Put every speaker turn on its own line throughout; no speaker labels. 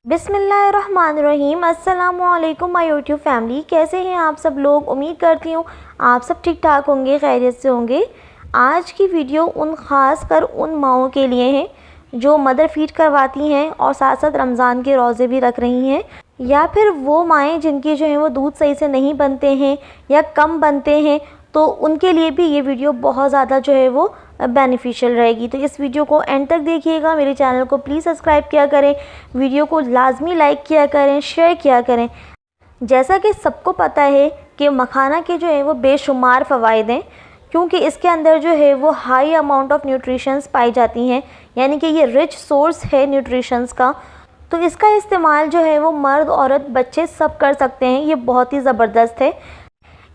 बिस्मिल्लाहिर्रहमानिर्रहीम। अस्सलामुअलैकुम my YouTube family, कैसे हैं आप सब लोग। उम्मीद करती हूँ आप सब ठीक ठाक होंगे, खैरियत से होंगे। आज की वीडियो ख़ास कर उन माओं के लिए है जो मदर फीड करवाती हैं और साथ साथ रमज़ान के रोज़े भी रख रही हैं, या फिर वो माएँ जिनके जो है वो दूध सही से नहीं बनते हैं या कम बनते हैं, तो उनके लिए भी ये वीडियो बहुत ज़्यादा जो है वो बेनिफिशियल रहेगी। तो इस वीडियो को एंड तक देखिएगा। मेरे चैनल को प्लीज़ सब्सक्राइब किया करें, वीडियो को लाजमी लाइक किया करें, शेयर किया करें। जैसा कि सबको पता है कि मखाना के जो है वो बेशुमार फ़वाइद हैं, क्योंकि इसके अंदर जो है वो हाई अमाउंट ऑफ न्यूट्रिशंस पाई जाती हैं, यानी कि ये रिच सोर्स है न्यूट्रिशंस का। तो इसका इस्तेमाल जो है वो मर्द औरत बच्चे सब कर सकते हैं। ये बहुत ही ज़बरदस्त है।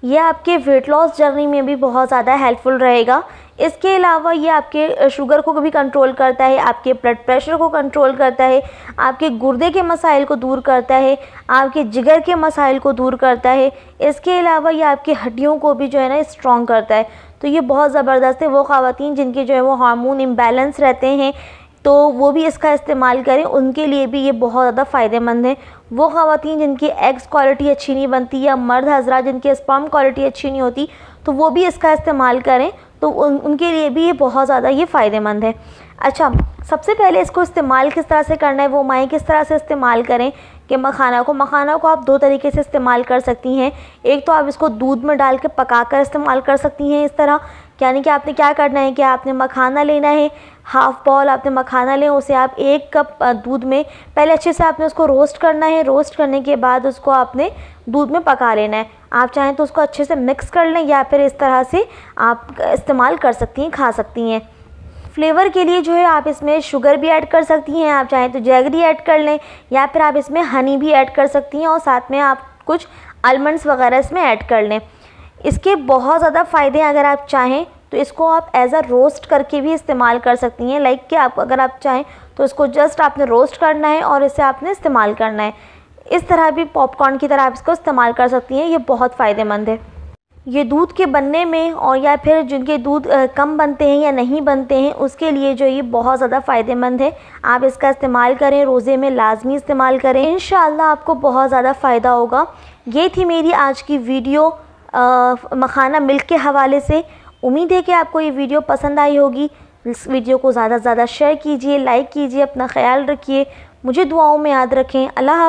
ये आपके वेट लॉस जर्नी में भी बहुत ज़्यादा हेल्पफुल रहेगा। इसके अलावा ये आपके शुगर को भी कंट्रोल करता है, आपके ब्लड प्रेशर को कंट्रोल करता है, आपके गुर्दे के मसाइल को दूर करता है, आपके जिगर के मसाइल को दूर करता है। इसके अलावा ये आपकी हड्डियों को भी जो है ना स्ट्रॉन्ग करता है। तो ये बहुत ज़बरदस्त है। वो ख़वातीन जिनके जो है वो हार्मोन इम्बैलेंस रहते हैं, तो वो भी इसका इस्तेमाल करें, उनके लिए भी ये बहुत ज़्यादा फ़ायदेमंद है। वो ख़वातीन जिनकी एग्स क्वालिटी अच्छी नहीं बनती, या मर्द हज़रात जिनकी स्पर्म क्वालिटी अच्छी नहीं होती, तो वो भी इसका इस्तेमाल करें, तो उनके लिए भी ये बहुत ज़्यादा ये फ़ायदेमंद है। अच्छा, सबसे पहले इसको इस्तेमाल किस तरह से करना है, वो माएँ किस तरह से इस्तेमाल करें कि मखाना को आप दो तरीके से इस्तेमाल कर सकती हैं। एक तो आप इसको दूध में डाल के पका कर इस्तेमाल कर सकती हैं इस तरह, यानी कि आपने क्या करना है कि आपने मखाना लेना है, हाफ़ बॉल आपने मखाना लें, उसे आप 1 कप दूध में पहले अच्छे से आपने उसको रोस्ट करना है। रोस्ट करने के बाद उसको आपने दूध में पका लेना है। आप चाहें तो उसको अच्छे से मिक्स कर लें, या फिर इस तरह से आप इस्तेमाल कर सकती हैं, खा सकती हैं। फ्लेवर के लिए जो है आप इसमें शुगर भी ऐड कर सकती हैं, आप चाहें तो जैगरी ऐड कर लें, या फिर आप इसमें हनी भी ऐड कर सकती हैं, और साथ में आप कुछ आलमंड्स वगैरह इसमें ऐड कर लें। इसके बहुत ज़्यादा फ़ायदे हैं। अगर आप चाहें तो इसको आप एज अ रोस्ट करके भी इस्तेमाल कर सकती हैं। लाइक कि आप अगर आप चाहें तो इसको जस्ट आपने रोस्ट करना है और इसे आपने इस्तेमाल करना है। इस तरह भी पॉपकॉर्न की तरह आप इसको इस्तेमाल कर सकती हैं। ये बहुत फ़ायदेमंद है। ये दूध के बनने में, और या फिर जिनके दूध कम बनते हैं या नहीं बनते हैं, उसके लिए जो ये बहुत ज़्यादा फ़ायदेमंद है। आप इसका इस्तेमाल करें, रोज़े में लाजमी इस्तेमाल करें, इंशाअल्लाह आपको बहुत ज़्यादा फ़ायदा होगा। ये थी मेरी आज की वीडियो मखाना मिल्क के हवाले से। उम्मीद है कि आपको ये वीडियो पसंद आई होगी। इस वीडियो को ज़्यादा से ज़्यादा शेयर कीजिए, लाइक कीजिए, अपना ख्याल रखिए, मुझे दुआओं में याद रखें। अल्लाह।